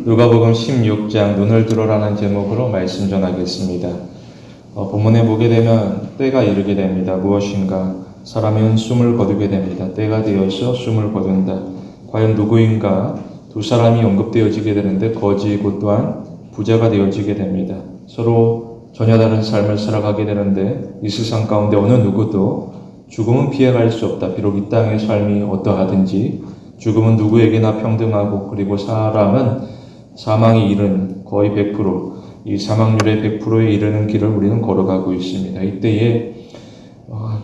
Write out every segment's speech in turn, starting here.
누가복음 16장 눈을 들어라는 제목으로 말씀 전하겠습니다. 본문에 보게 되면 때가 이르게 됩니다. 무엇인가? 사람은 숨을 거두게 됩니다. 때가 되어서 숨을 거둔다. 과연 누구인가? 두 사람이 언급되어지게 되는데 거지이고 또한 부자가 되어지게 됩니다. 서로 전혀 다른 삶을 살아가게 되는데 이 세상 가운데 어느 누구도 죽음은 피해갈 수 없다. 비록 이 땅의 삶이 어떠하든지 죽음은 누구에게나 평등하고, 그리고 사람은 사망이 이른 거의 100%, 이 사망률의 100%에 이르는 길을 우리는 걸어가고 있습니다. 이때에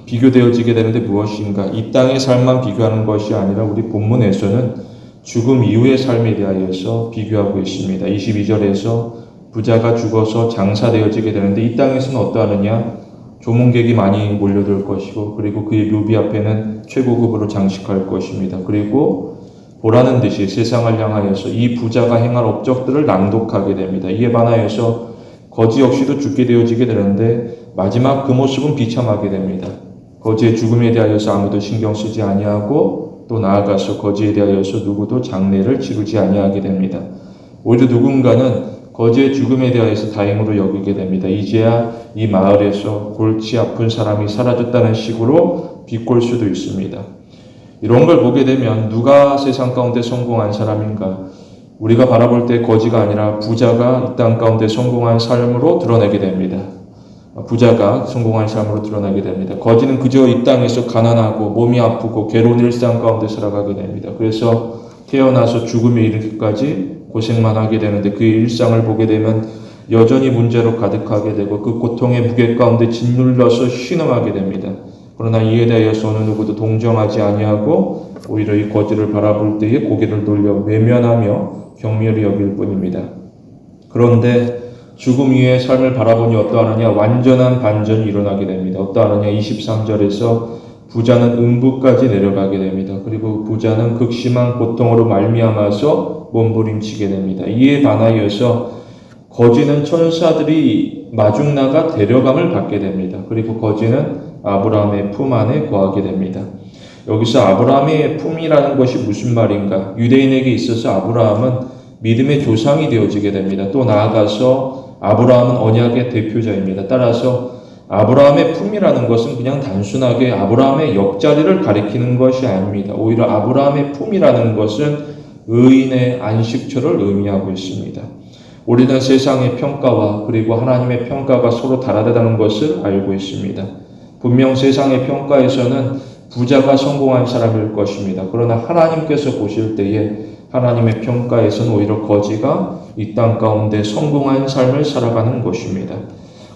비교되어지게 되는데 무엇인가? 이 땅의 삶만 비교하는 것이 아니라 우리 본문에서는 죽음 이후의 삶에 대하여서 비교하고 있습니다. 22절에서 부자가 죽어서 장사되어지게 되는데 이 땅에서는 어떠하느냐? 조문객이 많이 몰려들 것이고, 그리고 그의 묘비 앞에는 최고급으로 장식할 것입니다. 그리고 보라는 듯이 세상을 향하여서 이 부자가 행한 업적들을 낭독하게 됩니다. 이에 반하여서 거지 역시도 죽게 되어지게 되는데 마지막 그 모습은 비참하게 됩니다. 거지의 죽음에 대하여서 아무도 신경 쓰지 아니하고, 또 나아가서 거지에 대하여서 누구도 장례를 치르지 아니하게 됩니다. 오히려 누군가는 거지의 죽음에 대하여서 다행으로 여기게 됩니다. 이제야 이 마을에서 골치 아픈 사람이 사라졌다는 식으로 비꼴 수도 있습니다. 이런 걸 보게 되면 누가 세상 가운데 성공한 사람인가? 우리가 바라볼 때 거지가 아니라 부자가 이 땅 가운데 성공한 삶으로 드러내게 됩니다. 부자가 성공한 삶으로 드러나게 됩니다. 거지는 그저 이 땅에서 가난하고 몸이 아프고 괴로운 일상 가운데 살아가게 됩니다. 그래서 태어나서 죽음에 이르기까지 고생만 하게 되는데 그의 일상을 보게 되면 여전히 문제로 가득하게 되고 그 고통의 무게 가운데 짓눌려서 신음하게 됩니다. 그러나 이에 대하여서 어느 누구도 동정하지 아니하고 오히려 이 거지를 바라볼 때에 고개를 돌려 외면하며 경멸히 여길 뿐입니다. 그런데 죽음 이후의 삶을 바라보니 어떠하느냐? 완전한 반전이 일어나게 됩니다. 어떠하느냐? 23절에서 부자는 음부까지 내려가게 됩니다. 그리고 부자는 극심한 고통으로 말미암아서 몸부림치게 됩니다. 이에 반하여서 거지는 천사들이 마중나가 데려감을 받게 됩니다. 그리고 거지는 아브라함의 품 안에 거하게 됩니다. 여기서 아브라함의 품이라는 것이 무슨 말인가? 유대인에게 있어서 아브라함은 믿음의 조상이 되어지게 됩니다. 또 나아가서 아브라함은 언약의 대표자입니다. 따라서 아브라함의 품이라는 것은 그냥 단순하게 아브라함의 옆자리를 가리키는 것이 아닙니다. 오히려 아브라함의 품이라는 것은 의인의 안식처를 의미하고 있습니다. 우리는 세상의 평가와 그리고 하나님의 평가가 서로 다르다는 것을 알고 있습니다. 분명 세상의 평가에서는 부자가 성공한 사람일 것입니다. 그러나 하나님께서 보실 때에 하나님의 평가에서는 오히려 거지가 이 땅 가운데 성공한 삶을 살아가는 것입니다.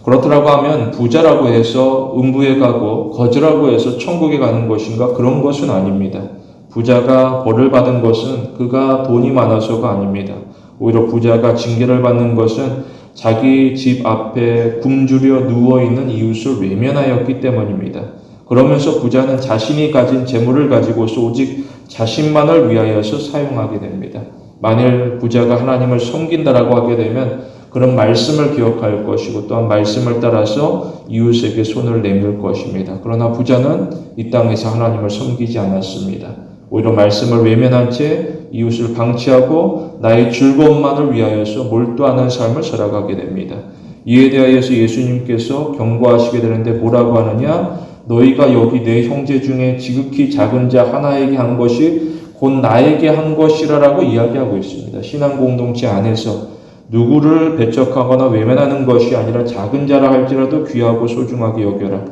그렇더라고 하면 부자라고 해서 음부에 가고 거지라고 해서 천국에 가는 것인가? 그런 것은 아닙니다. 부자가 벌을 받은 것은 그가 돈이 많아서가 아닙니다. 오히려 부자가 징계를 받는 것은 자기 집 앞에 굶주려 누워있는 이웃을 외면하였기 때문입니다. 그러면서 부자는 자신이 가진 재물을 가지고서 오직 자신만을 위하여서 사용하게 됩니다. 만일 부자가 하나님을 섬긴다라고 하게 되면 그런 말씀을 기억할 것이고 또한 말씀을 따라서 이웃에게 손을 내밀 것입니다. 그러나 부자는 이 땅에서 하나님을 섬기지 않았습니다. 오히려 말씀을 외면한 채 이웃을 방치하고 나의 즐거움만을 위하여서 몰두하는 삶을 살아가게 됩니다. 이에 대하여서 예수님께서 경고하시게 되는데 뭐라고 하느냐? 너희가 여기 내 형제 중에 지극히 작은 자 하나에게 한 것이 곧 나에게 한 것이라라고 이야기하고 있습니다. 신앙 공동체 안에서 누구를 배척하거나 외면하는 것이 아니라 작은 자라 할지라도 귀하고 소중하게 여겨라.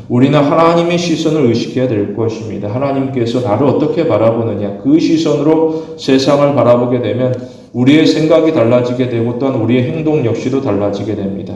우리는 하나님의 시선을 의식해야 될 것입니다. 하나님께서 나를 어떻게 바라보느냐, 그 시선으로 세상을 바라보게 되면 우리의 생각이 달라지게 되고 또한 우리의 행동 역시도 달라지게 됩니다.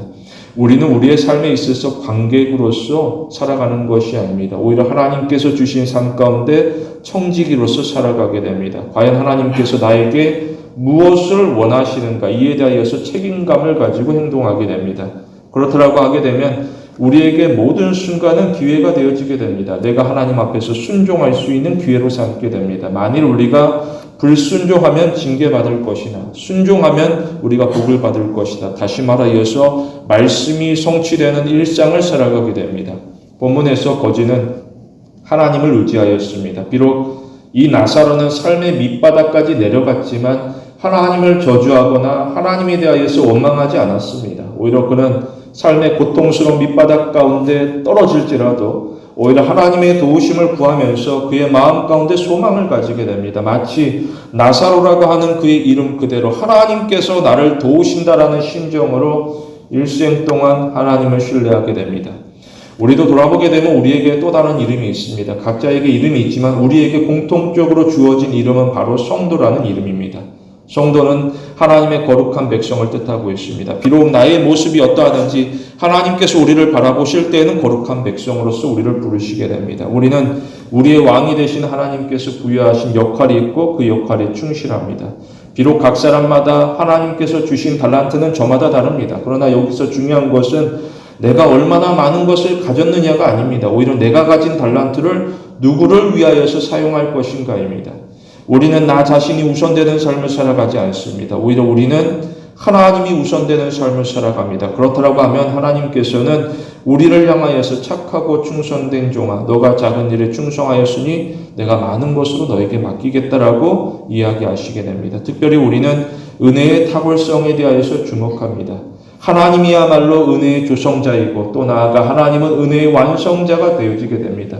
우리는 우리의 삶에 있어서 관객으로서 살아가는 것이 아닙니다. 오히려 하나님께서 주신 삶 가운데 청지기로서 살아가게 됩니다. 과연 하나님께서 나에게 무엇을 원하시는가? 이에 대하여서 책임감을 가지고 행동하게 됩니다. 그렇더라고 하게 되면 우리에게 모든 순간은 기회가 되어지게 됩니다. 내가 하나님 앞에서 순종할 수 있는 기회로 삼게 됩니다. 만일 우리가 불순종하면 징계받을 것이나 순종하면 우리가 복을 받을 것이다. 다시 말하여서 말씀이 성취되는 일상을 살아가게 됩니다. 본문에서 거지는 하나님을 의지하였습니다. 비록 이 나사로는 삶의 밑바닥까지 내려갔지만 하나님을 저주하거나 하나님에 대하여서 원망하지 않았습니다. 오히려 그는 삶의 고통스러운 밑바닥 가운데 떨어질지라도 오히려 하나님의 도우심을 구하면서 그의 마음 가운데 소망을 가지게 됩니다. 마치 나사로라고 하는 그의 이름 그대로 하나님께서 나를 도우신다라는 심정으로 일생 동안 하나님을 신뢰하게 됩니다. 우리도 돌아보게 되면 우리에게 또 다른 이름이 있습니다. 각자에게 이름이 있지만 우리에게 공통적으로 주어진 이름은 바로 성도라는 이름입니다. 성도는 하나님의 거룩한 백성을 뜻하고 있습니다. 비록 나의 모습이 어떠하든지 하나님께서 우리를 바라보실 때에는 거룩한 백성으로서 우리를 부르시게 됩니다. 우리는 우리의 왕이 되신 하나님께서 부여하신 역할이 있고 그 역할에 충실합니다. 비록 각 사람마다 하나님께서 주신 달란트는 저마다 다릅니다. 그러나 여기서 중요한 것은 내가 얼마나 많은 것을 가졌느냐가 아닙니다. 오히려 내가 가진 달란트를 누구를 위하여서 사용할 것인가입니다. 우리는 나 자신이 우선되는 삶을 살아가지 않습니다. 오히려 우리는 하나님이 우선되는 삶을 살아갑니다. 그렇다고 하면 하나님께서는 우리를 향하여서 착하고 충성된 종아, 너가 작은 일에 충성하였으니 내가 많은 것으로 너에게 맡기겠다라고 이야기하시게 됩니다. 특별히 우리는 은혜의 탁월성에 대하여서 주목합니다. 하나님이야말로 은혜의 조성자이고 또 나아가 하나님은 은혜의 완성자가 되어지게 됩니다.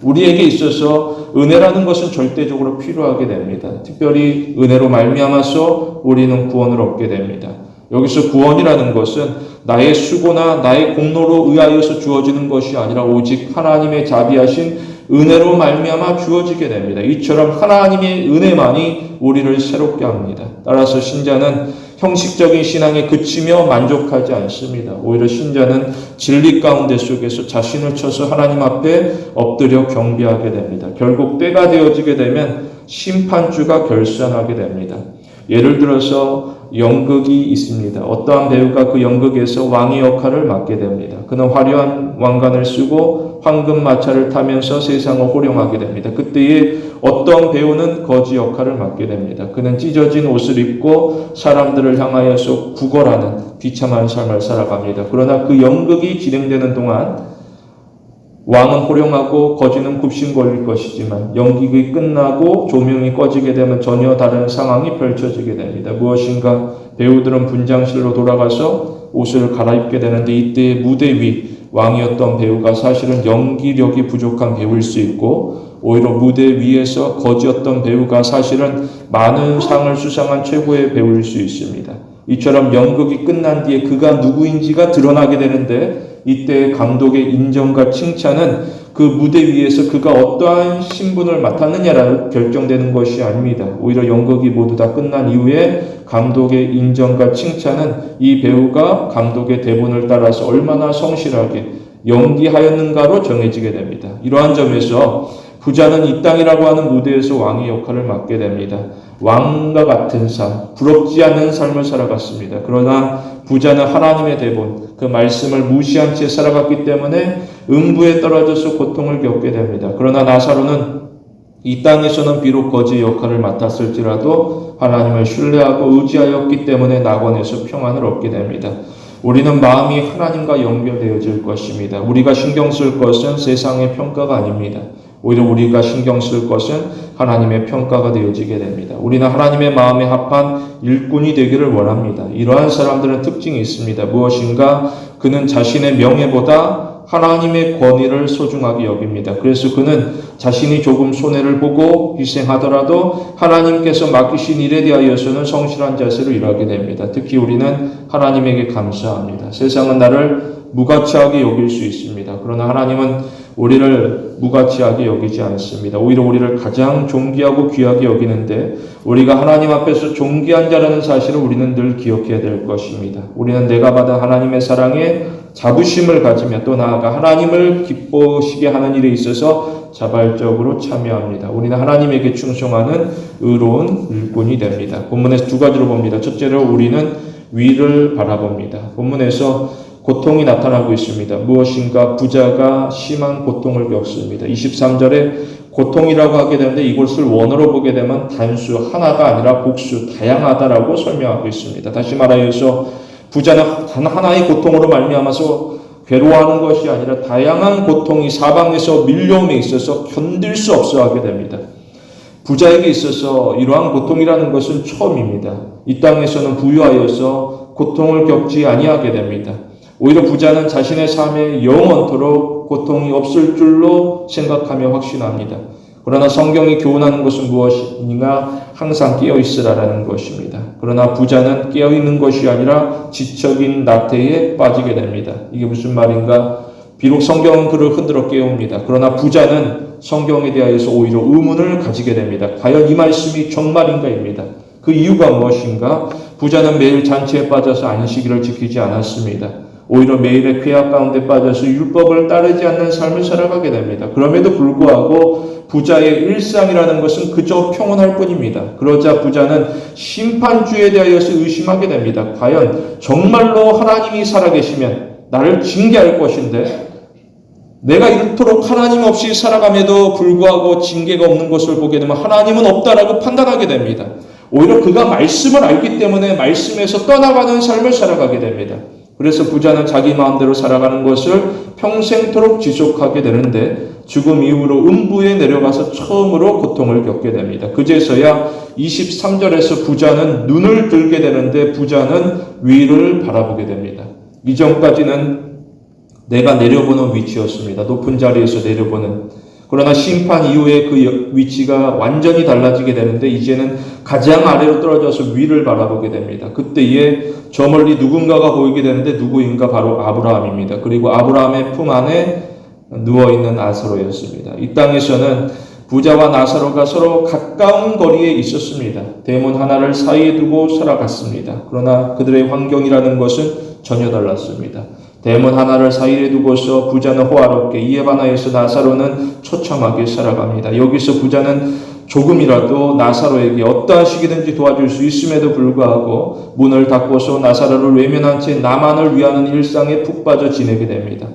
우리에게 있어서 은혜라는 것은 절대적으로 필요하게 됩니다. 특별히 은혜로 말미암아서 우리는 구원을 얻게 됩니다. 여기서 구원이라는 것은 나의 수고나 나의 공로로 의하여서 주어지는 것이 아니라 오직 하나님의 자비하신 은혜로 말미암아 주어지게 됩니다. 이처럼 하나님의 은혜만이 우리를 새롭게 합니다. 따라서 신자는 형식적인 신앙에 그치며 만족하지 않습니다. 오히려 신자는 진리 가운데 속에서 자신을 쳐서 하나님 앞에 엎드려 경배하게 됩니다. 결국 때가 되어지게 되면 심판주가 결산하게 됩니다. 예를 들어서 연극이 있습니다. 어떠한 배우가 그 연극에서 왕의 역할을 맡게 됩니다. 그는 화려한 왕관을 쓰고 황금 마차를 타면서 세상을 호령하게 됩니다. 그때에 어떤 배우는 거지 역할을 맡게 됩니다. 그는 찢어진 옷을 입고 사람들을 향하여서 구걸하는 비참한 삶을 살아갑니다. 그러나 그 연극이 진행되는 동안 왕은 호령하고 거지는 굽신거릴 것이지만 연극이 끝나고 조명이 꺼지게 되면 전혀 다른 상황이 펼쳐지게 됩니다. 무엇인가 배우들은 분장실로 돌아가서 옷을 갈아입게 되는데 이때 무대 위 왕이었던 배우가 사실은 연기력이 부족한 배우일 수 있고 오히려 무대 위에서 거지였던 배우가 사실은 많은 상을 수상한 최고의 배우일 수 있습니다. 이처럼 연극이 끝난 뒤에 그가 누구인지가 드러나게 되는데 이때 감독의 인정과 칭찬은 그 무대 위에서 그가 어떠한 신분을 맡았느냐라고 결정되는 것이 아닙니다. 오히려 연극이 모두 다 끝난 이후에 감독의 인정과 칭찬은 이 배우가 감독의 대본을 따라서 얼마나 성실하게 연기하였는가로 정해지게 됩니다. 이러한 점에서 부자는 이 땅이라고 하는 무대에서 왕의 역할을 맡게 됩니다. 왕과 같은 삶, 부럽지 않는 삶을 살아갔습니다. 그러나 부자는 하나님의 대본, 그 말씀을 무시한 채 살아갔기 때문에 음부에 떨어져서 고통을 겪게 됩니다. 그러나 나사로는 이 땅에서는 비록 거지의 역할을 맡았을지라도 하나님을 신뢰하고 의지하였기 때문에 낙원에서 평안을 얻게 됩니다. 우리는 마음이 하나님과 연결되어질 것입니다. 우리가 신경 쓸 것은 세상의 평가가 아닙니다. 오히려 우리가 신경 쓸 것은 하나님의 평가가 되어지게 됩니다. 우리는 하나님의 마음에 합한 일꾼이 되기를 원합니다. 이러한 사람들은 특징이 있습니다. 무엇인가 그는 자신의 명예보다 하나님의 권위를 소중하게 여깁니다. 그래서 그는 자신이 조금 손해를 보고 희생하더라도 하나님께서 맡기신 일에 대하여서는 성실한 자세로 일하게 됩니다. 특히 우리는 하나님에게 감사합니다. 세상은 나를 무가치하게 여길 수 있습니다. 그러나 하나님은 우리를 무가치하게 여기지 않습니다. 오히려 우리를 가장 존귀하고 귀하게 여기는데 우리가 하나님 앞에서 존귀한 자라는 사실을 우리는 늘 기억해야 될 것입니다. 우리는 내가 받은 하나님의 사랑에 자부심을 가지며 또 나아가 하나님을 기뻐시게 하는 일에 있어서 자발적으로 참여합니다. 우리는 하나님에게 충성하는 의로운 일꾼이 됩니다. 본문에서 두 가지로 봅니다. 첫째로 우리는 위를 바라봅니다. 본문에서 고통이 나타나고 있습니다. 무엇인가 부자가 심한 고통을 겪습니다. 23절에 고통이라고 하게 되는데 이것을 원어로 보게 되면 단수 하나가 아니라 복수 다양하다라고 설명하고 있습니다. 다시 말하여서 부자는 단 하나의 고통으로 말미암아서 괴로워하는 것이 아니라 다양한 고통이 사방에서 밀려옴에 있어서 견딜 수 없어 하게 됩니다. 부자에게 있어서 이러한 고통이라는 것은 처음입니다. 이 땅에서는 부유하여서 고통을 겪지 아니하게 됩니다. 오히려 부자는 자신의 삶에 영원토록 고통이 없을 줄로 생각하며 확신합니다. 그러나 성경이 교훈하는 것은 무엇이냐? 항상 깨어있으라라는 것입니다. 그러나 부자는 깨어있는 것이 아니라 지적인 나태에 빠지게 됩니다. 이게 무슨 말인가? 비록 성경은 그를 흔들어 깨웁니다. 그러나 부자는 성경에 대하여서 오히려 의문을 가지게 됩니다. 과연 이 말씀이 정말인가입니다. 그 이유가 무엇인가? 부자는 매일 잔치에 빠져서 안식일을 지키지 않았습니다. 오히려 매일의 쾌락 가운데 빠져서 율법을 따르지 않는 삶을 살아가게 됩니다. 그럼에도 불구하고 부자의 일상이라는 것은 그저 평온할 뿐입니다. 그러자 부자는 심판주에 대하여서 의심하게 됩니다. 과연 정말로 하나님이 살아계시면 나를 징계할 것인데 내가 이토록 하나님 없이 살아감에도 불구하고 징계가 없는 것을 보게 되면 하나님은 없다라고 판단하게 됩니다. 오히려 그가 말씀을 알기 때문에 말씀에서 떠나가는 삶을 살아가게 됩니다. 그래서 부자는 자기 마음대로 살아가는 것을 평생토록 지속하게 되는데 죽음 이후로 음부에 내려가서 처음으로 고통을 겪게 됩니다. 그제서야 23절에서 부자는 눈을 들게 되는데 부자는 위를 바라보게 됩니다. 이전까지는 내가 내려보는 위치였습니다. 높은 자리에서 내려보는. 그러나 심판 이후에 그 위치가 완전히 달라지게 되는데 이제는 가장 아래로 떨어져서 위를 바라보게 됩니다. 그때에 저 멀리 누군가가 보이게 되는데 누구인가? 바로 아브라함입니다. 그리고 아브라함의 품 안에 누워있는 나사로였습니다. 이 땅에서는 부자와 나사로가 서로 가까운 거리에 있었습니다. 대문 하나를 사이에 두고 살아갔습니다. 그러나 그들의 환경이라는 것은 전혀 달랐습니다. 대문 하나를 사이에 두고서 부자는 호화롭게 이에 반하여서 나사로는 처참하게 살아갑니다. 여기서 부자는 조금이라도 나사로에게 어떠한 식이든지 도와줄 수 있음에도 불구하고 문을 닫고서 나사로를 외면한 채 나만을 위하는 일상에 푹 빠져 지내게 됩니다.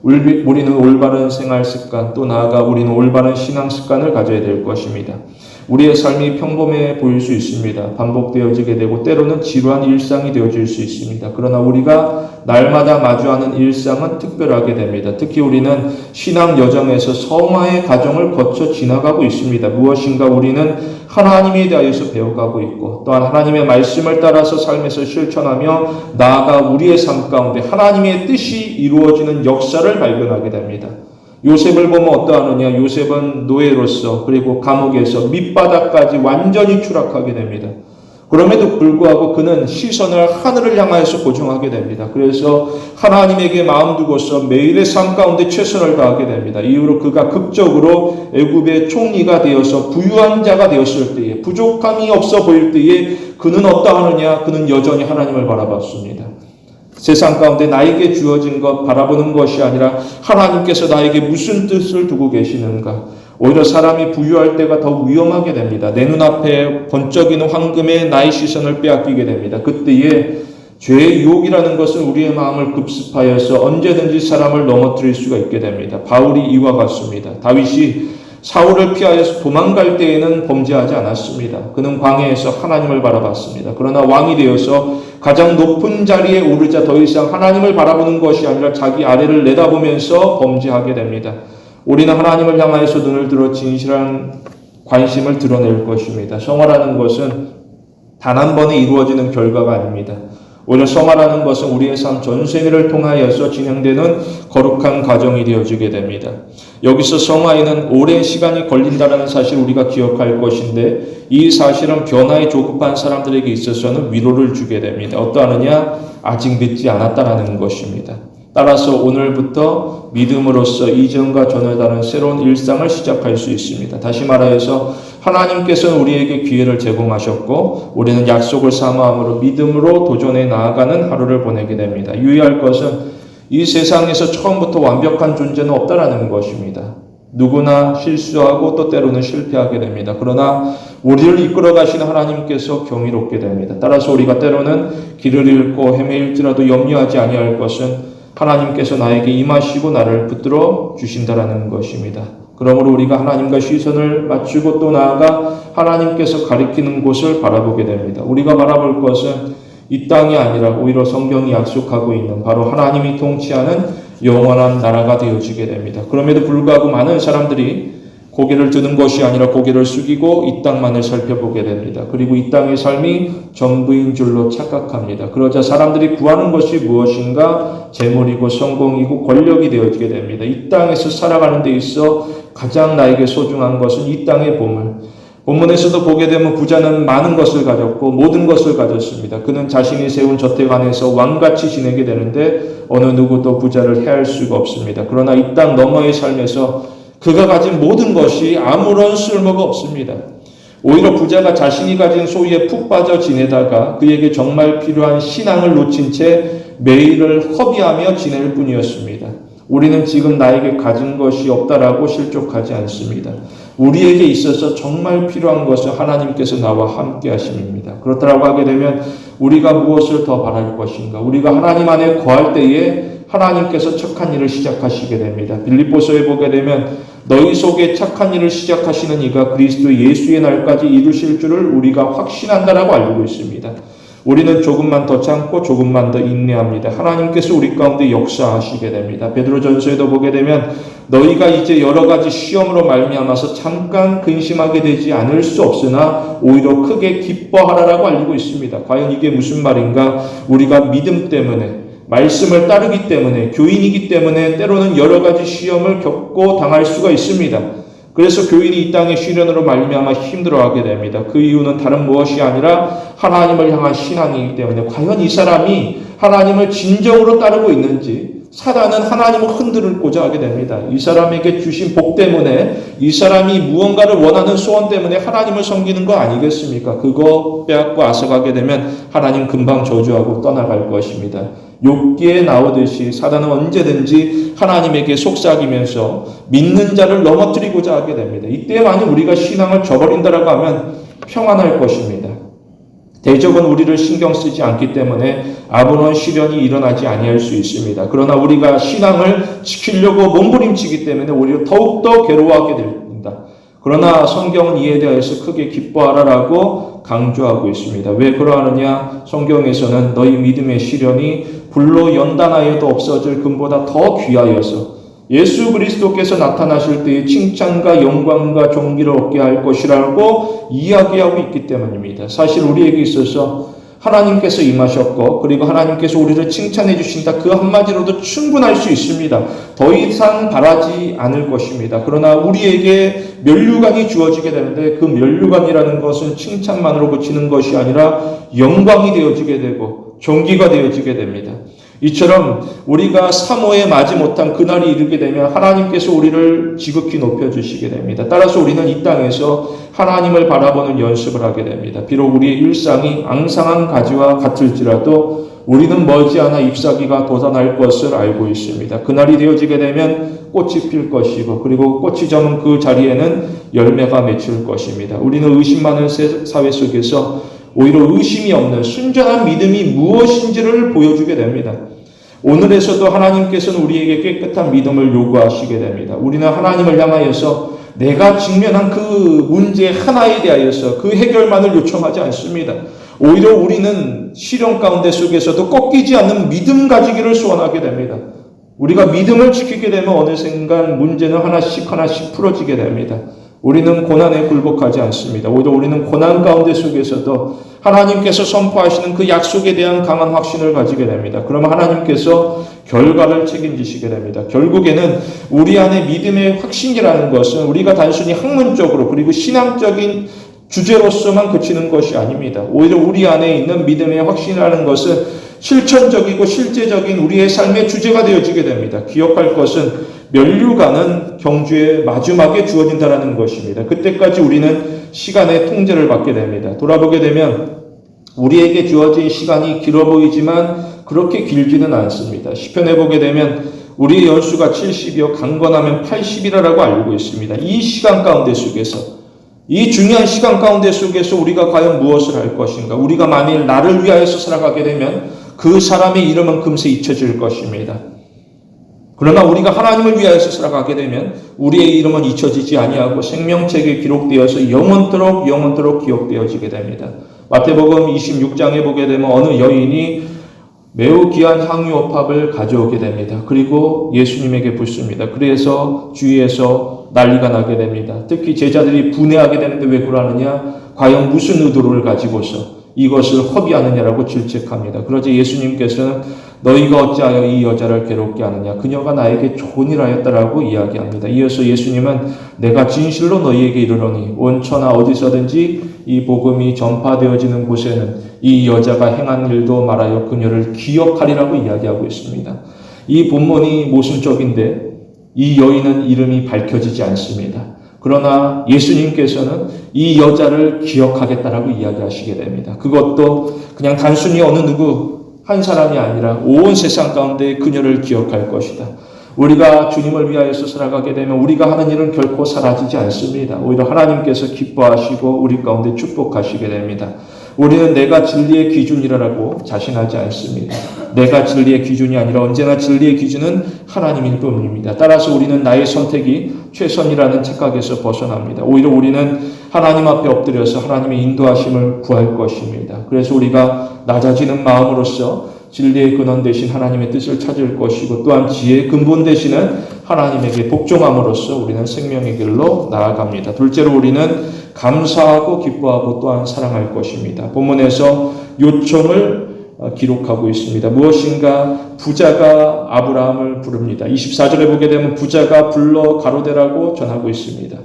우리는 올바른 생활 습관, 또 나아가 우리는 올바른 신앙 습관을 가져야 될 것입니다. 우리의 삶이 평범해 보일 수 있습니다. 반복되어지게 되고 때로는 지루한 일상이 되어질 수 있습니다. 그러나 우리가 날마다 마주하는 일상은 특별하게 됩니다. 특히 우리는 신앙 여정에서 성화의 과정을 거쳐 지나가고 있습니다. 무엇인가 우리는 하나님에 대하여서 배워가고 있고 또한 하나님의 말씀을 따라서 삶에서 실천하며 나아가 우리의 삶 가운데 하나님의 뜻이 이루어지는 역사를 발견하게 됩니다. 요셉을 보면 어떠하느냐? 요셉은 노예로서 그리고 감옥에서 밑바닥까지 완전히 추락하게 됩니다. 그럼에도 불구하고 그는 시선을 하늘을 향하여서 고정하게 됩니다. 그래서 하나님에게 마음 두고서 매일의 삶 가운데 최선을 다하게 됩니다. 이후로 그가 극적으로 애굽의 총리가 되어서 부유한 자가 되었을 때에 부족함이 없어 보일 때에 그는 어떠하느냐? 그는 여전히 하나님을 바라봤습니다. 세상 가운데 나에게 주어진 것 바라보는 것이 아니라 하나님께서 나에게 무슨 뜻을 두고 계시는가. 오히려 사람이 부유할 때가 더 위험하게 됩니다. 내 눈앞에 번쩍이는 황금에 나의 시선을 빼앗기게 됩니다. 그때에 죄의 유혹이라는 것은 우리의 마음을 급습하여서 언제든지 사람을 넘어뜨릴 수가 있게 됩니다. 바울이 이와 같습니다. 다윗이 사울을 피하여서 도망갈 때에는 범죄하지 않았습니다. 그는 광야에서 하나님을 바라봤습니다. 그러나 왕이 되어서 가장 높은 자리에 오르자 더 이상 하나님을 바라보는 것이 아니라 자기 아래를 내다보면서 범죄하게 됩니다. 우리는 하나님을 향하여서 눈을 들어 진실한 관심을 드러낼 것입니다. 성화라는 것은 단 한 번에 이루어지는 결과가 아닙니다. 오히려 성화라는 것은 우리의 삶 전생애를 통하여서 진행되는 거룩한 과정이 되어지게 됩니다. 여기서 성화에는 오랜 시간이 걸린다는 사실 우리가 기억할 것인데 이 사실은 변화에 조급한 사람들에게 있어서는 위로를 주게 됩니다. 어떠하느냐? 아직 늦지 않았다는 것입니다. 따라서 오늘부터 믿음으로써 이전과 전혀 다른 새로운 일상을 시작할 수 있습니다. 다시 말하여서 하나님께서는 우리에게 기회를 제공하셨고 우리는 약속을 사모함으로 믿음으로 도전해 나아가는 하루를 보내게 됩니다. 유의할 것은 이 세상에서 처음부터 완벽한 존재는 없다라는 것입니다. 누구나 실수하고 또 때로는 실패하게 됩니다. 그러나 우리를 이끌어 가시는 하나님께서 경이롭게 됩니다. 따라서 우리가 때로는 길을 잃고 헤매일지라도 염려하지 아니할 것은 하나님께서 나에게 임하시고 나를 붙들어 주신다라는 것입니다. 그러므로 우리가 하나님과 시선을 맞추고 또 나아가 하나님께서 가리키는 곳을 바라보게 됩니다. 우리가 바라볼 것은 이 땅이 아니라 오히려 성경이 약속하고 있는 바로 하나님이 통치하는 영원한 나라가 되어지게 됩니다. 그럼에도 불구하고 많은 사람들이 고개를 드는 것이 아니라 고개를 숙이고 이 땅만을 살펴보게 됩니다. 그리고 이 땅의 삶이 전부인 줄로 착각합니다. 그러자 사람들이 구하는 것이 무엇인가? 재물이고 성공이고 권력이 되어지게 됩니다. 이 땅에서 살아가는 데 있어 가장 나에게 소중한 것은 이 땅의 보물. 본문에서도 보게 되면 부자는 많은 것을 가졌고 모든 것을 가졌습니다. 그는 자신이 세운 저택 안에서 왕같이 지내게 되는데 어느 누구도 부자를 해할 수가 없습니다. 그러나 이 땅 너머의 삶에서 그가 가진 모든 것이 아무런 쓸모가 없습니다. 오히려 부자가 자신이 가진 소유에 푹 빠져 지내다가 그에게 정말 필요한 신앙을 놓친 채 매일을 허비하며 지낼 뿐이었습니다. 우리는 지금 나에게 가진 것이 없다라고 실족하지 않습니다. 우리에게 있어서 정말 필요한 것은 하나님께서 나와 함께 하심입니다. 그렇다고 하게 되면 우리가 무엇을 더 바랄 것인가? 우리가 하나님 안에 거할 때에 하나님께서 착한 일을 시작하시게 됩니다. 빌립보서에 보게 되면 너희 속에 착한 일을 시작하시는 이가 그리스도 예수의 날까지 이루실 줄을 우리가 확신한다라고 알고 있습니다. 우리는 조금만 더 참고 조금만 더 인내합니다. 하나님께서 우리 가운데 역사하시게 됩니다. 베드로전서에도 보게 되면 너희가 이제 여러 가지 시험으로 말미암아서 잠깐 근심하게 되지 않을 수 없으나 오히려 크게 기뻐하라라고 알리고 있습니다. 과연 이게 무슨 말인가? 우리가 믿음 때문에 말씀을 따르기 때문에 교인이기 때문에 때로는 여러 가지 시험을 겪고 당할 수가 있습니다. 그래서 교인이 이 땅의 시련으로 말미암아 힘들어하게 됩니다. 그 이유는 다른 무엇이 아니라 하나님을 향한 신앙이기 때문에 과연 이 사람이 하나님을 진정으로 따르고 있는지 사단은 하나님을 흔들고자 하게 됩니다. 이 사람에게 주신 복 때문에 이 사람이 무언가를 원하는 소원 때문에 하나님을 섬기는 거 아니겠습니까? 그거 빼앗고 앗아가게 되면 하나님 금방 저주하고 떠나갈 것입니다. 욥기에 나오듯이 사단은 언제든지 하나님에게 속삭이면서 믿는 자를 넘어뜨리고자 하게 됩니다. 이때 만약 우리가 신앙을 저버린다라고 하면 평안할 것입니다. 대적은 우리를 신경 쓰지 않기 때문에 아무런 시련이 일어나지 아니할 수 있습니다. 그러나 우리가 신앙을 지키려고 몸부림치기 때문에 오히려 더욱더 괴로워하게 됩니다. 그러나 성경은 이에 대해서 크게 기뻐하라라고 강조하고 있습니다. 왜 그러하느냐? 성경에서는 너희 믿음의 시련이 불로 연단하여도 없어질 금보다 더 귀하여서 예수 그리스도께서 나타나실 때의 칭찬과 영광과 존귀를 얻게 할 것이라고 이야기하고 있기 때문입니다. 사실 우리에게 있어서 하나님께서 임하셨고 그리고 하나님께서 우리를 칭찬해 주신다. 그 한마디로도 충분할 수 있습니다. 더 이상 바라지 않을 것입니다. 그러나 우리에게 면류관이 주어지게 되는데 그 면류관이라는 것은 칭찬만으로 그치는 것이 아니라 영광이 되어지게 되고 존귀가 되어지게 됩니다. 이처럼 우리가 사모에 마지 못한 그날이 이르게 되면 하나님께서 우리를 지극히 높여주시게 됩니다. 따라서 우리는 이 땅에서 하나님을 바라보는 연습을 하게 됩니다. 비록 우리의 일상이 앙상한 가지와 같을지라도 우리는 머지않아 잎사귀가 돋아날 것을 알고 있습니다. 그날이 되어지게 되면 꽃이 필 것이고 그리고 꽃이 저문 그 자리에는 열매가 맺힐 것입니다. 우리는 의심 많은 사회 속에서 오히려 의심이 없는 순전한 믿음이 무엇인지를 보여주게 됩니다. 오늘에서도 하나님께서는 우리에게 깨끗한 믿음을 요구하시게 됩니다. 우리는 하나님을 향하여서 내가 직면한 그 문제 하나에 대하여서 그 해결만을 요청하지 않습니다. 오히려 우리는 시련 가운데 속에서도 꺾이지 않는 믿음 가지기를 소원하게 됩니다. 우리가 믿음을 지키게 되면 어느 순간 문제는 하나씩 풀어지게 됩니다. 우리는 고난에 굴복하지 않습니다. 오히려 우리는 고난 가운데 속에서도 하나님께서 선포하시는 그 약속에 대한 강한 확신을 가지게 됩니다. 그러면 하나님께서 결과를 책임지시게 됩니다. 결국에는 우리 안에 믿음의 확신이라는 것은 우리가 단순히 학문적으로 그리고 신앙적인 주제로서만 그치는 것이 아닙니다. 오히려 우리 안에 있는 믿음의 확신이라는 것은 실천적이고 실제적인 우리의 삶의 주제가 되어지게 됩니다. 기억할 것은 면류관은 경주의 마지막에 주어진다는 것입니다. 그때까지 우리는 시간의 통제를 받게 됩니다. 돌아보게 되면 우리에게 주어진 시간이 길어 보이지만 그렇게 길지는 않습니다. 시편에 보게 되면 우리의 연수가 70이요 강건하면 80이라고 알고 있습니다. 이 시간 가운데 속에서 이 중요한 시간 가운데 속에서 우리가 과연 무엇을 할 것인가? 우리가 만일 나를 위하여서 살아가게 되면 그 사람의 이름은 금세 잊혀질 것입니다. 그러나 우리가 하나님을 위하여서 살아가게 되면 우리의 이름은 잊혀지지 아니하고 생명책에 기록되어서 영원토록 기억되어지게 됩니다. 마태복음 26장에 보게 되면 어느 여인이 매우 귀한 향유업합을 가져오게 됩니다. 그리고 예수님에게 붓습니다. 그래서 주위에서 난리가 나게 됩니다. 특히 제자들이 분해하게 되는데 왜 그러느냐? 과연 무슨 의도를 가지고서 이것을 허비하느냐라고 질책합니다. 그러자 예수님께서는 너희가 어찌하여 이 여자를 괴롭게 하느냐? 그녀가 나에게 좋은 일 하였다라고 이야기합니다. 이어서 예수님은 내가 진실로 너희에게 이르노니 온 천하 어디서든지 이 복음이 전파되어지는 곳에는 이 여자가 행한 일도 말하여 그녀를 기억하리라고 이야기하고 있습니다. 이 본문이 모순적인데 이 여인은 이름이 밝혀지지 않습니다. 그러나 예수님께서는 이 여자를 기억하겠다라고 이야기하시게 됩니다. 그것도 그냥 단순히 어느 누구 한 사람이 아니라 온 세상 가운데 그녀를 기억할 것이다. 우리가 주님을 위하여서 살아가게 되면 우리가 하는 일은 결코 사라지지 않습니다. 오히려 하나님께서 기뻐하시고 우리 가운데 축복하시게 됩니다. 우리는 내가 진리의 기준이라고 자신하지 않습니다. 내가 진리의 기준이 아니라 언제나 진리의 기준은 하나님일 뿐입니다. 따라서 우리는 나의 선택이 최선이라는 착각에서 벗어납니다. 오히려 우리는 하나님 앞에 엎드려서 하나님의 인도하심을 구할 것입니다. 그래서 우리가 낮아지는 마음으로써 진리의 근원 되신 하나님의 뜻을 찾을 것이고 또한 지혜의 근본 되시는 하나님에게 복종함으로써 우리는 생명의 길로 나아갑니다. 둘째로 우리는 감사하고 기뻐하고 또한 사랑할 것입니다. 본문에서 요청을 기록하고 있습니다. 무엇인가 부자가 아브라함을 부릅니다. 24절에 보게 되면 부자가 불러 가로되라고 전하고 있습니다.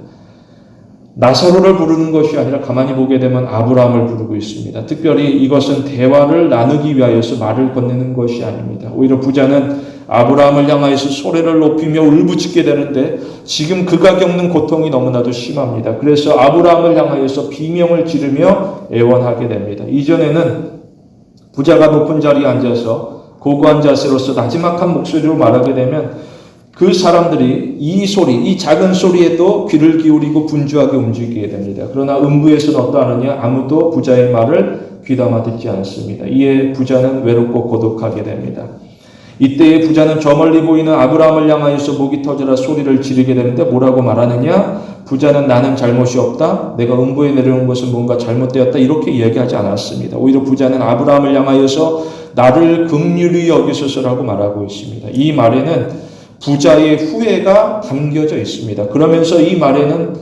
나사로를 부르는 것이 아니라 가만히 보게 되면 아브라함을 부르고 있습니다. 특별히 이것은 대화를 나누기 위하여서 말을 건네는 것이 아닙니다. 오히려 부자는 아브라함을 향하여서 소리를 높이며 울부짖게 되는데 지금 그가 겪는 고통이 너무나도 심합니다. 그래서 아브라함을 향하여서 비명을 지르며 애원하게 됩니다. 이전에는 부자가 높은 자리에 앉아서 고고한 자세로서 나지막한 목소리로 말하게 되면 그 사람들이 이 소리, 이 작은 소리에도 귀를 기울이고 분주하게 움직이게 됩니다. 그러나 음부에서는 어떠하느냐? 아무도 부자의 말을 귀담아 듣지 않습니다. 이에 부자는 외롭고 고독하게 됩니다. 이때에 부자는 저 멀리 보이는 아브라함을 향하여서 목이 터져라 소리를 지르게 되는데 뭐라고 말하느냐? 부자는 나는 잘못이 없다. 내가 음부에 내려온 것은 뭔가 잘못되었다. 이렇게 이야기하지 않았습니다. 오히려 부자는 아브라함을 향하여서 나를 긍휼히 여기소서라고 말하고 있습니다. 이 말에는 부자의 후회가 담겨져 있습니다. 그러면서 이 말에는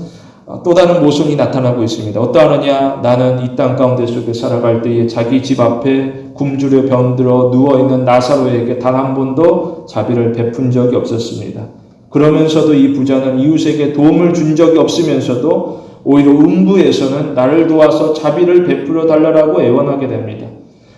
또 다른 모순이 나타나고 있습니다. 어떠하느냐? 나는 이 땅 가운데 속에 살아갈 때에 자기 집 앞에 굶주려 병들어 누워있는 나사로에게 단 한 번도 자비를 베푼 적이 없었습니다. 그러면서도 이 부자는 이웃에게 도움을 준 적이 없으면서도 오히려 음부에서는 나를 도와서 자비를 베풀어 달라고 애원하게 됩니다.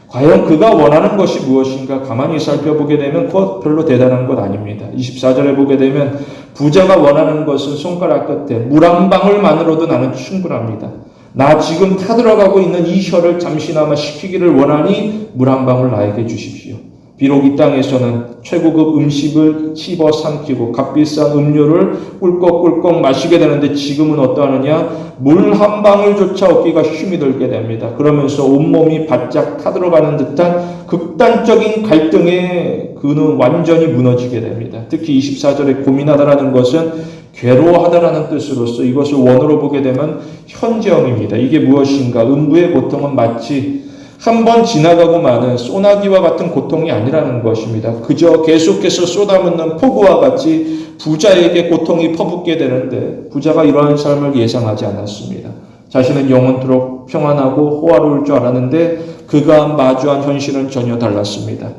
과연 그가 원하는 것이 무엇인가 가만히 살펴보게 되면 그것 별로 대단한 것 아닙니다. 24절에 보게 되면 부자가 원하는 것은 손가락 끝에 물 한 방울만으로도 나는 충분합니다. 나 지금 타들어가고 있는 이 혀를 잠시나마 식히기를 원하니 물 한 방울 나에게 주십시오. 비록 이 땅에서는 최고급 음식을 씹어 삼키고 값비싼 음료를 꿀꺽꿀꺽 마시게 되는데 지금은 어떠하느냐? 물 한 방울조차 얻기가 힘이 들게 됩니다. 그러면서 온몸이 바짝 타들어가는 듯한 극단적인 갈등에 그는 완전히 무너지게 됩니다. 특히 24절에 고민하다라는 것은 괴로워하다라는 뜻으로서 이것을 원어로 보게 되면 현재형입니다. 이게 무엇인가? 음부의 고통은 마치 한 번 지나가고 마는 소나기와 같은 고통이 아니라는 것입니다. 그저 계속해서 쏟아붓는 폭우와 같이 부자에게 고통이 퍼붓게 되는데 부자가 이러한 삶을 예상하지 않았습니다. 자신은 영원토록 평안하고 호화로울 줄 알았는데 그가 마주한 현실은 전혀 달랐습니다.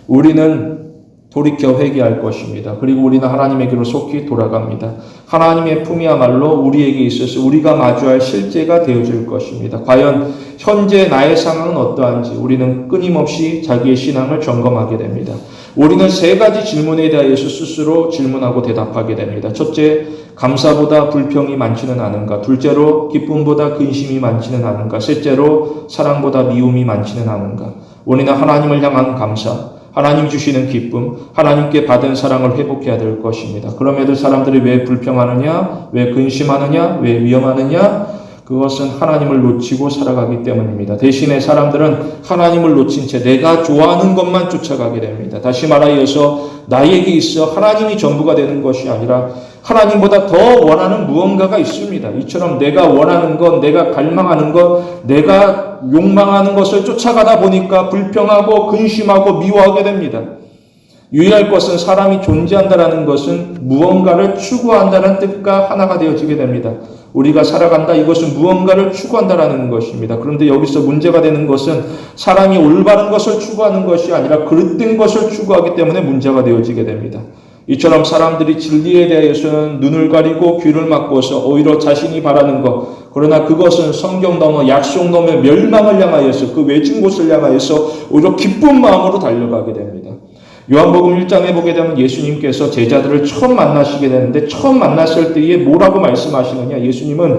우리는 돌이켜 회개할 것입니다. 그리고 우리는 하나님에게로 속히 돌아갑니다. 하나님의 품이야말로 우리에게 있어서 우리가 마주할 실제가 되어질 것입니다. 과연 현재 나의 상황은 어떠한지 우리는 끊임없이 자기의 신앙을 점검하게 됩니다. 우리는 세 가지 질문에 대하여서 스스로 질문하고 대답하게 됩니다. 첫째, 감사보다 불평이 많지는 않은가? 둘째로, 기쁨보다 근심이 많지는 않은가? 셋째로, 사랑보다 미움이 많지는 않은가? 우리는 하나님을 향한 감사, 하나님 주시는 기쁨, 하나님께 받은 사랑을 회복해야 될 것입니다. 그럼에도 사람들이 왜 불평하느냐? 왜 근심하느냐? 왜 위험하느냐? 그것은 하나님을 놓치고 살아가기 때문입니다. 대신에 사람들은 하나님을 놓친 채 내가 좋아하는 것만 쫓아가게 됩니다. 다시 말하여서 나에게 있어 하나님이 전부가 되는 것이 아니라 하나님보다 더 원하는 무언가가 있습니다. 이처럼 내가 원하는 것, 내가 갈망하는 것, 내가 욕망하는 것을 쫓아가다 보니까 불평하고 근심하고 미워하게 됩니다. 유의할 것은 사람이 존재한다라는 것은 무언가를 추구한다는 뜻과 하나가 되어지게 됩니다. 우리가 살아간다, 이것은 무언가를 추구한다라는 것입니다. 그런데 여기서 문제가 되는 것은 사람이 올바른 것을 추구하는 것이 아니라 그릇된 것을 추구하기 때문에 문제가 되어지게 됩니다. 이처럼 사람들이 진리에 대해서는 눈을 가리고 귀를 막고서 오히려 자신이 바라는 것, 그러나 그것은 성경 넘어 약속 넘어 멸망을 향하여서 그 외진 곳을 향하여서 오히려 기쁜 마음으로 달려가게 됩니다. 요한복음 1장에 보게 되면 예수님께서 제자들을 처음 만나시게 되는데 처음 만났을 때에 뭐라고 말씀하시느냐? 예수님은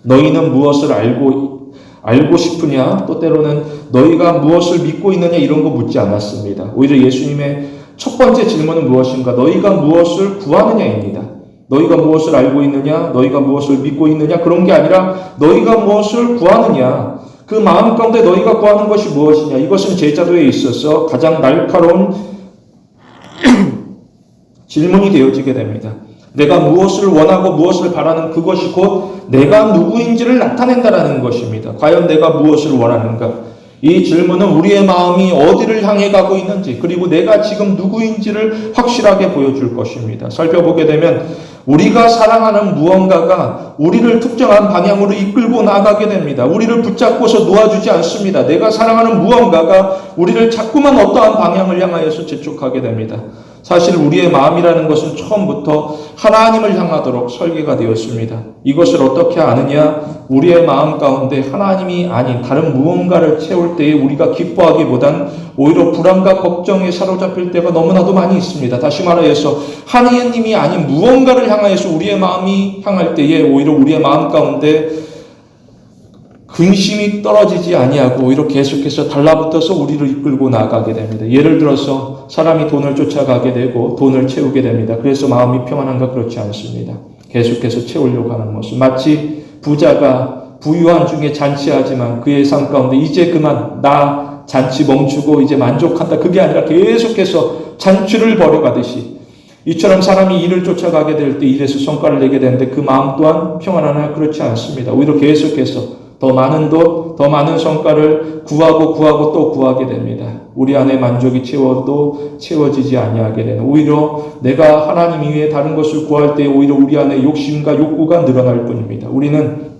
너희는 무엇을 알고 싶으냐? 또 때로는 너희가 무엇을 믿고 있느냐? 이런 거 묻지 않았습니다. 오히려 예수님의 첫 번째 질문은 무엇인가? 너희가 무엇을 구하느냐입니다. 너희가 무엇을 알고 있느냐? 너희가 무엇을 믿고 있느냐? 그런 게 아니라 너희가 무엇을 구하느냐? 그 마음 가운데 너희가 구하는 것이 무엇이냐? 이것은 제자도에 있어서 가장 날카로운 질문이 되어지게 됩니다. 내가 무엇을 원하고 무엇을 바라는 그것이 곧 내가 누구인지를 나타낸다라는 것입니다. 과연 내가 무엇을 원하는가? 이 질문은 우리의 마음이 어디를 향해 가고 있는지, 그리고 내가 지금 누구인지를 확실하게 보여줄 것입니다. 살펴보게 되면 우리가 사랑하는 무언가가 우리를 특정한 방향으로 이끌고 나가게 됩니다. 우리를 붙잡고서 놓아주지 않습니다. 내가 사랑하는 무언가가 우리를 자꾸만 어떠한 방향을 향하여서 재촉하게 됩니다. 사실 우리의 마음이라는 것은 처음부터 하나님을 향하도록 설계가 되었습니다. 이것을 어떻게 아느냐? 우리의 마음 가운데 하나님이 아닌 다른 무언가를 채울 때에 우리가 기뻐하기보단 오히려 불안과 걱정에 사로잡힐 때가 너무나도 많이 있습니다. 다시 말하여서 하나님이 아닌 무언가를 향하여서 우리의 마음이 향할 때에 오히려 우리의 마음 가운데 근심이 떨어지지 아니하고 오히려 계속해서 달라붙어서 우리를 이끌고 나가게 됩니다. 예를 들어서 사람이 돈을 쫓아가게 되고 돈을 채우게 됩니다. 그래서 마음이 평안한가? 그렇지 않습니다. 계속해서 채우려고 하는 모습. 마치 부자가 부유한 중에 잔치하지만 그의 삶 가운데 이제 그만 나 잔치 멈추고 이제 만족한다. 그게 아니라 계속해서 잔치를 벌여가듯이 이처럼 사람이 일을 쫓아가게 될 때 일에서 성과를 내게 되는데 그 마음 또한 평안하나? 그렇지 않습니다. 오히려 계속해서 더 많은 돈, 더 많은 성과를 구하고 또 구하게 됩니다. 우리 안에 만족이 채워도 채워지지 아니하게 되는, 오히려 내가 하나님 이외에 다른 것을 구할 때 오히려 우리 안에 욕심과 욕구가 늘어날 뿐입니다. 우리는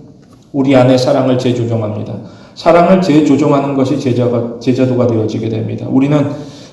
우리 안에 사랑을 재조정합니다. 사랑을 재조정하는 것이 제자도가 되어지게 됩니다. 우리는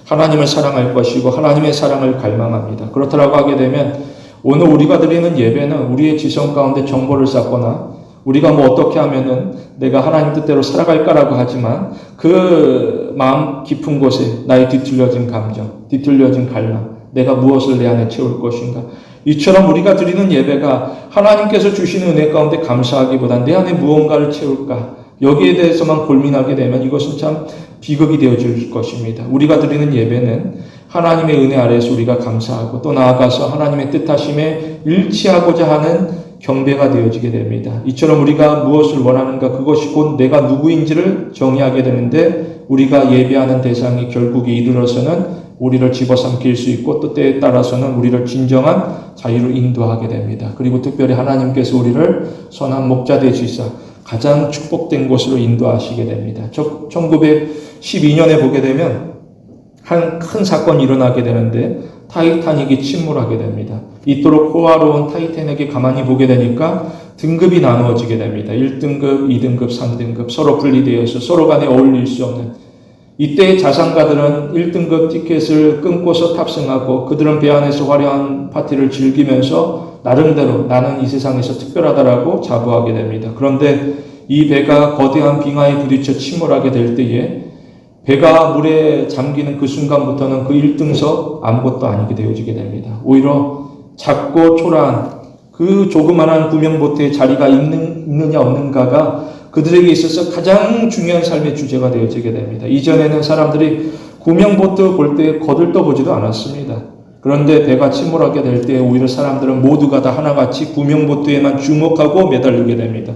하나님을 사랑할 것이고 하나님의 사랑을 갈망합니다. 그렇다고 하게 되면 오늘 우리가 드리는 예배는 우리의 지성 가운데 정보를 쌓거나 우리가 뭐 어떻게 하면은 내가 하나님 뜻대로 살아갈까라고 하지만 그 마음 깊은 곳에 나의 뒤틀려진 감정, 뒤틀려진 갈망, 내가 무엇을 내 안에 채울 것인가? 이처럼 우리가 드리는 예배가 하나님께서 주시는 은혜 가운데 감사하기보다 내 안에 무언가를 채울까? 여기에 대해서만 고민하게 되면 이것은 참 비극이 되어질 것입니다. 우리가 드리는 예배는 하나님의 은혜 아래에서 우리가 감사하고 또 나아가서 하나님의 뜻하심에 일치하고자 하는 경배가 되어지게 됩니다. 이처럼 우리가 무엇을 원하는가? 그것이 곧 내가 누구인지를 정의하게 되는데 우리가 예배하는 대상이 결국에 이르러서는 우리를 집어삼킬 수 있고 또 때에 따라서는 우리를 진정한 자유로 인도하게 됩니다. 그리고 특별히 하나님께서 우리를 선한 목자 되시사 가장 축복된 곳으로 인도하시게 됩니다. 1912년에 보게 되면 한 큰 사건이 일어나게 되는데 타이타닉이 침몰하게 됩니다. 이토록 호화로운 타이타닉에 가만히 보게 되니까 등급이 나누어지게 됩니다. 1등급, 2등급, 3등급 서로 분리되어서 서로 간에 어울릴 수 없는, 이때 자산가들은 1등급 티켓을 끊고서 탑승하고 그들은 배 안에서 화려한 파티를 즐기면서 나름대로 나는 이 세상에서 특별하다라고 자부하게 됩니다. 그런데 이 배가 거대한 빙하에 부딪혀 침몰하게 될 때에 배가 물에 잠기는 그 순간부터는 그 1등석 아무것도 아니게 되어지게 됩니다. 오히려 작고 초라한 그 조그만한 구명보트의 자리가 있느냐 없는가가 그들에게 있어서 가장 중요한 삶의 주제가 되어지게 됩니다. 이전에는 사람들이 구명보트 볼 때 거들떠보지도 않았습니다. 그런데 배가 침몰하게 될 때 오히려 사람들은 모두가 다 하나같이 구명보트에만 주목하고 매달리게 됩니다.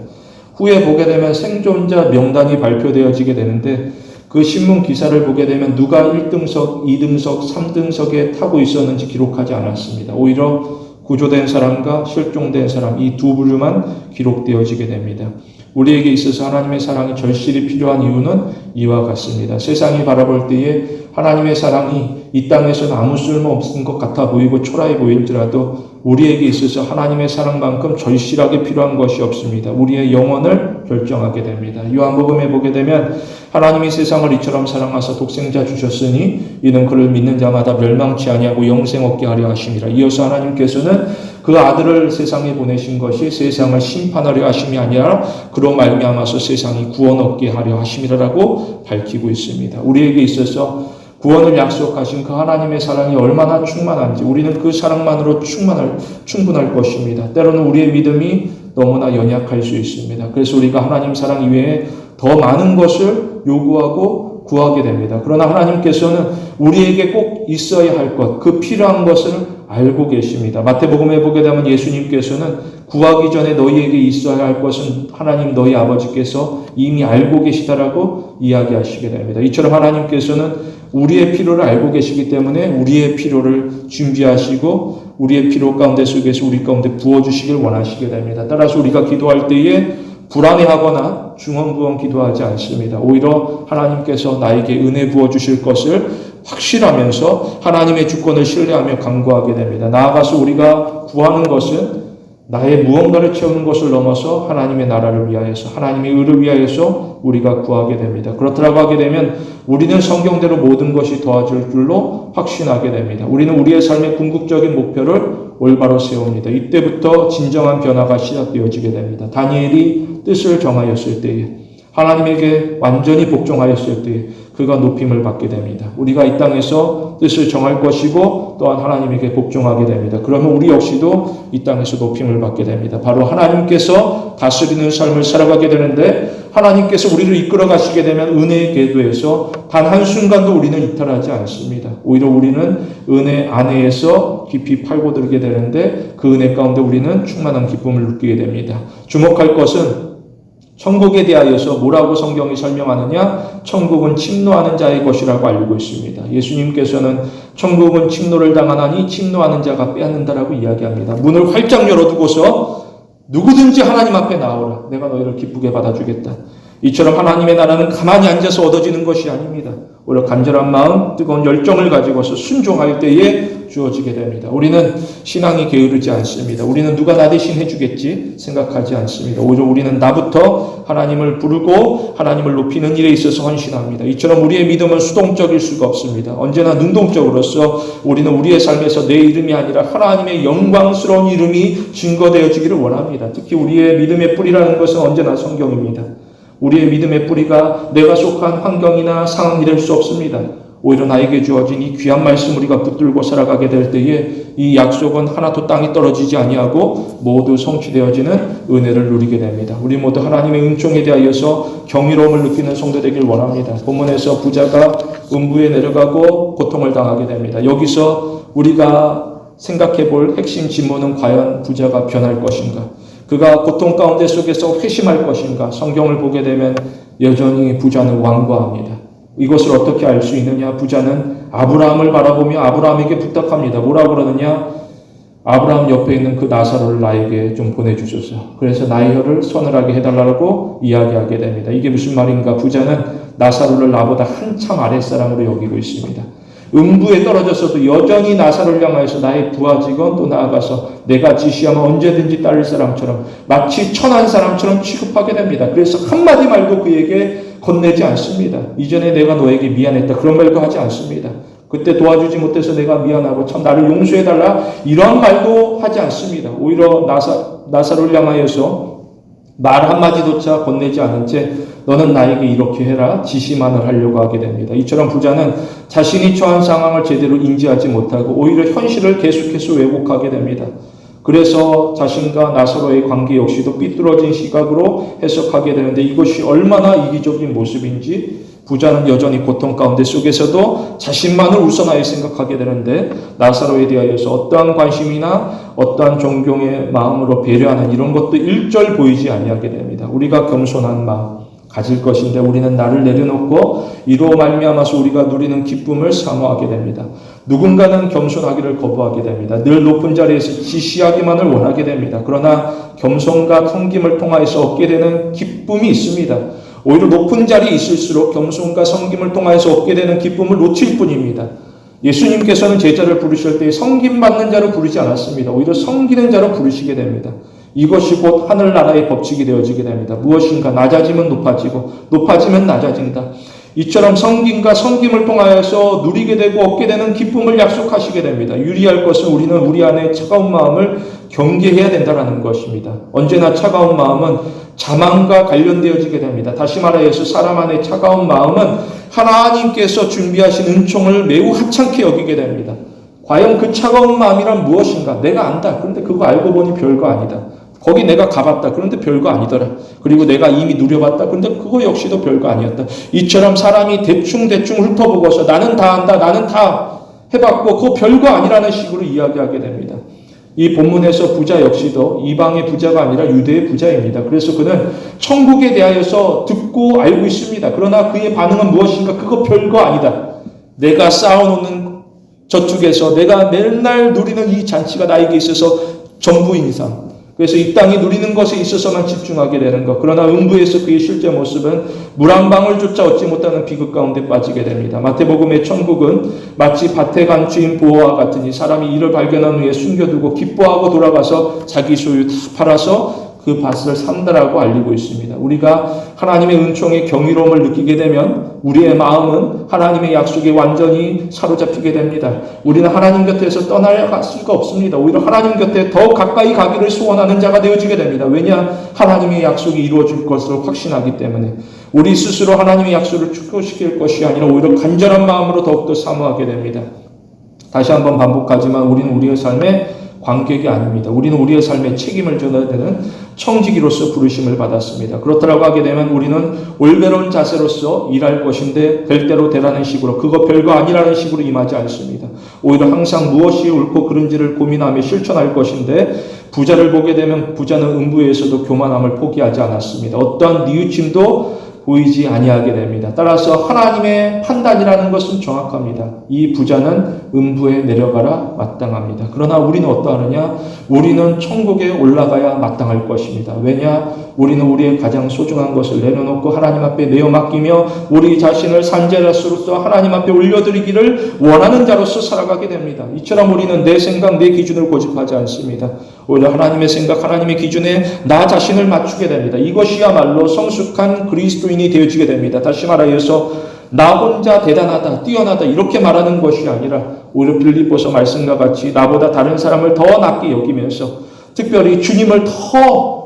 후에 보게 되면 생존자 명단이 발표되어지게 되는데 그 신문 기사를 보게 되면 누가 1등석, 2등석, 3등석에 타고 있었는지 기록하지 않았습니다. 오히려 구조된 사람과 실종된 사람, 이 두 부류만 기록되어지게 됩니다. 우리에게 있어서 하나님의 사랑이 절실히 필요한 이유는 이와 같습니다. 세상이 바라볼 때에 하나님의 사랑이 이 땅에서는 아무 쓸모없는 것 같아 보이고 초라해 보일지라도 우리에게 있어서 하나님의 사랑만큼 절실하게 필요한 것이 없습니다. 우리의 영혼을 결정하게 됩니다. 요한복음에 보게 되면 하나님이 세상을 이처럼 사랑하사 독생자 주셨으니 이는 그를 믿는 자마다 멸망치 아니하고 영생 얻게 하려 하심이라. 이어서 하나님께서는 그 아들을 세상에 보내신 것이 세상을 심판하려 하심이 아니라 그로 말미암아서 세상이 구원 얻게 하려 하심이라고 밝히고 있습니다. 우리에게 있어서 구원을 약속하신 그 하나님의 사랑이 얼마나 충만한지 우리는 그 사랑만으로 충분할 것입니다. 때로는 우리의 믿음이 너무나 연약할 수 있습니다. 그래서 우리가 하나님 사랑 이외에 더 많은 것을 요구하고 구하게 됩니다. 그러나 하나님께서는 우리에게 꼭 있어야 할 것, 그 필요한 것을 알고 계십니다. 마태복음에 보게 되면 예수님께서는 구하기 전에 너희에게 있어야 할 것은 하나님 너희 아버지께서 이미 알고 계시다라고 이야기하시게 됩니다. 이처럼 하나님께서는 우리의 필요를 알고 계시기 때문에 우리의 필요를 준비하시고 우리의 필요 가운데 속에서 우리 가운데 부어주시길 원하시게 됩니다. 따라서 우리가 기도할 때에 불안해하거나 중언부언 기도하지 않습니다. 오히려 하나님께서 나에게 은혜 부어주실 것을 확실하면서 하나님의 주권을 신뢰하며 간구하게 됩니다. 나아가서 우리가 구하는 것은 나의 무언가를 채우는 것을 넘어서 하나님의 나라를 위하여서 하나님의 의를 위하여서 우리가 구하게 됩니다. 그렇다고 하게 되면 우리는 성경대로 모든 것이 도와줄 줄로 확신하게 됩니다. 우리는 우리의 삶의 궁극적인 목표를 올바로 세웁니다. 이때부터 진정한 변화가 시작되어지게 됩니다. 다니엘이 뜻을 정하였을 때에 하나님에게 완전히 복종하였을 때에 그가 높임을 받게 됩니다. 우리가 이 땅에서 뜻을 정할 것이고 또한 하나님에게 복종하게 됩니다. 그러면 우리 역시도 이 땅에서 높임을 받게 됩니다. 바로 하나님께서 다스리는 삶을 살아가게 되는데 하나님께서 우리를 이끌어 가시게 되면 은혜의 궤도에서 단 한순간도 우리는 이탈하지 않습니다. 오히려 우리는 은혜 안에서 깊이 파고들게 되는데 그 은혜 가운데 우리는 충만한 기쁨을 느끼게 됩니다. 주목할 것은 천국에 대하여서 뭐라고 성경이 설명하느냐? 천국은 침노하는 자의 것이라고 알고 있습니다. 예수님께서는 천국은 침노를 당하나니 침노하는 자가 빼앗는다라고 이야기합니다. 문을 활짝 열어두고서 누구든지 하나님 앞에 나오라. 내가 너희를 기쁘게 받아주겠다. 이처럼 하나님의 나라는 가만히 앉아서 얻어지는 것이 아닙니다. 오히려 간절한 마음, 뜨거운 열정을 가지고서 순종할 때에 주어지게 됩니다. 우리는 신앙이 게으르지 않습니다. 우리는 누가 나 대신 해주겠지 생각하지 않습니다. 오히려 우리는 나부터 하나님을 부르고 하나님을 높이는 일에 있어서 헌신합니다. 이처럼 우리의 믿음은 수동적일 수가 없습니다. 언제나 능동적으로서 우리는 우리의 삶에서 내 이름이 아니라 하나님의 영광스러운 이름이 증거되어지기를 원합니다. 특히 우리의 믿음의 뿌리라는 것은 언제나 성경입니다. 우리의 믿음의 뿌리가 내가 속한 환경이나 상황이 될 수 없습니다. 오히려 나에게 주어진 이 귀한 말씀 우리가 붙들고 살아가게 될 때에 이 약속은 하나도 땅이 떨어지지 아니하고 모두 성취되어지는 은혜를 누리게 됩니다. 우리 모두 하나님의 은총에 대하여서 경이로움을 느끼는 성도 되길 원합니다. 본문에서 부자가 음부에 내려가고 고통을 당하게 됩니다. 여기서 우리가 생각해 볼 핵심 질문은 과연 부자가 변할 것인가? 그가 고통 가운데 속에서 회심할 것인가? 성경을 보게 되면 여전히 부자는 완고합니다. 이것을 어떻게 알 수 있느냐? 부자는 아브라함을 바라보며 아브라함에게 부탁합니다. 뭐라고 그러느냐? 아브라함 옆에 있는 그 나사로를 나에게 좀 보내주소서. 그래서 나의 혀를 서늘하게 해달라고 이야기하게 됩니다. 이게 무슨 말인가? 부자는 나사로를 나보다 한참 아랫사람으로 여기고 있습니다. 음부에 떨어져서도 여전히 나사로를 향하여서 나의 부하직원 또 나아가서 내가 지시하면 언제든지 따를 사람처럼 마치 천한 사람처럼 취급하게 됩니다. 그래서 한마디 말도 그에게 건네지 않습니다. 이전에 내가 너에게 미안했다 그런 말도 하지 않습니다. 그때 도와주지 못해서 내가 미안하고 참 나를 용서해달라 이런 말도 하지 않습니다. 오히려 나사로를 향하여서 말 한마디조차 건네지 않은 채 너는 나에게 이렇게 해라 지시만을 하려고 하게 됩니다. 이처럼 부자는 자신이 처한 상황을 제대로 인지하지 못하고 오히려 현실을 계속해서 왜곡하게 됩니다. 그래서 자신과 나사로의 관계 역시도 삐뚤어진 시각으로 해석하게 되는데 이것이 얼마나 이기적인 모습인지 부자는 여전히 고통 가운데 속에서도 자신만을 우선하여 생각하게 되는데 나사로에 대하여서 어떠한 관심이나 어떠한 존경의 마음으로 배려하는 이런 것도 일절 보이지 아니하게 됩니다. 우리가 겸손한 마음, 가질 것인데 우리는 나를 내려놓고 이로 말미암아서 우리가 누리는 기쁨을 사모하게 됩니다. 누군가는 겸손하기를 거부하게 됩니다. 늘 높은 자리에서 지시하기만을 원하게 됩니다. 그러나 겸손과 섬김을 통하여서 얻게 되는 기쁨이 있습니다. 오히려 높은 자리에 있을수록 겸손과 섬김을 통하여서 얻게 되는 기쁨을 놓칠 뿐입니다. 예수님께서는 제자를 부르실 때 섬김받는 자로 부르지 않았습니다. 오히려 섬기는 자로 부르시게 됩니다. 이것이 곧 하늘나라의 법칙이 되어지게 됩니다. 무엇인가 낮아지면 높아지고 높아지면 낮아진다. 이처럼 섬김과 섬김을 통하여서 누리게 되고 얻게 되는 기쁨을 약속하시게 됩니다. 유리할 것은 우리는 우리 안에 차가운 마음을 경계해야 된다는 것입니다. 언제나 차가운 마음은 자만과 관련되어지게 됩니다. 다시 말하여서 사람 안에 차가운 마음은 하나님께서 준비하신 은총을 매우 하찮게 여기게 됩니다. 과연 그 차가운 마음이란 무엇인가? 내가 안다. 그런데 그거 알고 보니 별거 아니다. 거기 내가 가봤다. 그런데 별거 아니더라. 그리고 내가 이미 누려봤다. 그런데 그거 역시도 별거 아니었다. 이처럼 사람이 대충 훑어보고서 나는 다 안다. 나는 다 해봤고 그거 별거 아니라는 식으로 이야기하게 됩니다. 이 본문에서 부자 역시도 이방의 부자가 아니라 유대의 부자입니다. 그래서 그는 천국에 대하여서 듣고 알고 있습니다. 그러나 그의 반응은 무엇인가? 그거 별거 아니다. 내가 쌓아놓는 저축에서 내가 맨날 누리는 이 잔치가 나에게 있어서 전부인 이상. 그래서 이 땅이 누리는 것에 있어서만 집중하게 되는 것. 그러나 음부에서 그의 실제 모습은 물 한 방울조차 얻지 못하는 비극 가운데 빠지게 됩니다. 마태복음의 천국은 마치 밭에 간 주인 보호와 같으니 사람이 이를 발견한 후에 숨겨두고 기뻐하고 돌아가서 자기 소유 다 팔아서 그 밭을 산다라고 알리고 있습니다. 우리가 하나님의 은총의 경이로움을 느끼게 되면 우리의 마음은 하나님의 약속에 완전히 사로잡히게 됩니다. 우리는 하나님 곁에서 떠나갈 수가 없습니다. 오히려 하나님 곁에 더 가까이 가기를 소원하는 자가 되어지게 됩니다. 왜냐? 하나님의 약속이 이루어질 것을 확신하기 때문에. 우리 스스로 하나님의 약속을 축소시킬 것이 아니라 오히려 간절한 마음으로 더욱더 사모하게 됩니다. 다시 한번 반복하지만 우리는 우리의 삶에 관객이 아닙니다. 우리는 우리의 삶에 책임을 져야 되는 청지기로서 부르심을 받았습니다. 그렇다고 하게 되면 우리는 올바른 자세로서 일할 것인데 될 대로 되라는 식으로 그거 별거 아니라는 식으로 임하지 않습니다. 오히려 항상 무엇이 옳고 그른지를 고민하며 실천할 것인데 부자를 보게 되면 부자는 음부에서도 교만함을 포기하지 않았습니다. 어떠한 뉘우침도 보이지 아니하게 됩니다. 따라서 하나님의 판단이라는 것은 정확합니다. 이 부자는 음부에 내려가라 마땅합니다. 그러나 우리는 어떠하느냐? 우리는 천국에 올라가야 마땅할 것입니다. 왜냐? 우리는 우리의 가장 소중한 것을 내려놓고 하나님 앞에 내어 맡기며 우리 자신을 산제자로서 하나님 앞에 올려드리기를 원하는 자로서 살아가게 됩니다. 이처럼 우리는 내 생각, 내 기준을 고집하지 않습니다. 오히려 하나님의 생각, 하나님의 기준에 나 자신을 맞추게 됩니다. 이것이야말로 성숙한 그리스도인이 되어지게 됩니다. 다시 말하여서 나 혼자 대단하다, 뛰어나다 이렇게 말하는 것이 아니라 오히려 빌립보서 말씀과 같이 나보다 다른 사람을 더 낮게 여기면서 특별히 주님을 더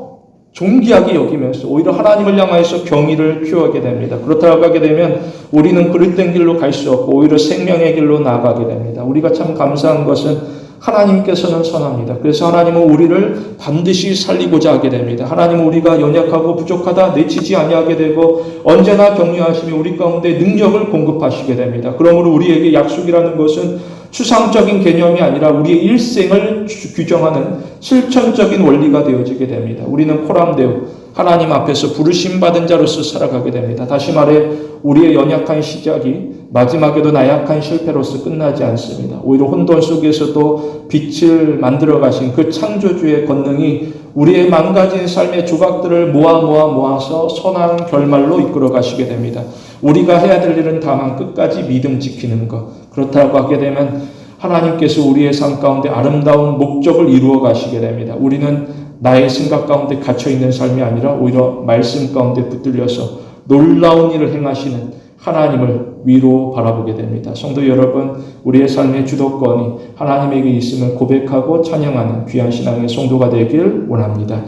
존귀하게 여기면서 오히려 하나님을 향하여서 경의를 표하게 됩니다. 그렇다고 하게 되면 우리는 그릇된 길로 갈 수 없고 오히려 생명의 길로 나아가게 됩니다. 우리가 참 감사한 것은 하나님께서는 선합니다. 그래서 하나님은 우리를 반드시 살리고자 하게 됩니다. 하나님은 우리가 연약하고 부족하다 내치지 아니하게 되고 언제나 격려하시며 우리 가운데 능력을 공급하시게 됩니다. 그러므로 우리에게 약속이라는 것은 추상적인 개념이 아니라 우리의 일생을 규정하는 실천적인 원리가 되어지게 됩니다. 우리는 코람데오 하나님 앞에서 부르심받은 자로서 살아가게 됩니다. 다시 말해 우리의 연약한 시작이 마지막에도 나약한 실패로서 끝나지 않습니다. 오히려 혼돈 속에서도 빛을 만들어 가신 그 창조주의 권능이 우리의 망가진 삶의 조각들을 모아서 선한 결말로 이끌어 가시게 됩니다. 우리가 해야 될 일은 다만 끝까지 믿음 지키는 것. 그렇다고 하게 되면 하나님께서 우리의 삶 가운데 아름다운 목적을 이루어 가시게 됩니다. 우리는 나의 생각 가운데 갇혀있는 삶이 아니라 오히려 말씀 가운데 붙들려서 놀라운 일을 행하시는 하나님을 위로 바라보게 됩니다. 성도 여러분, 우리의 삶의 주도권이 하나님에게 있음을 고백하고 찬양하는 귀한 신앙의 성도가 되길 원합니다.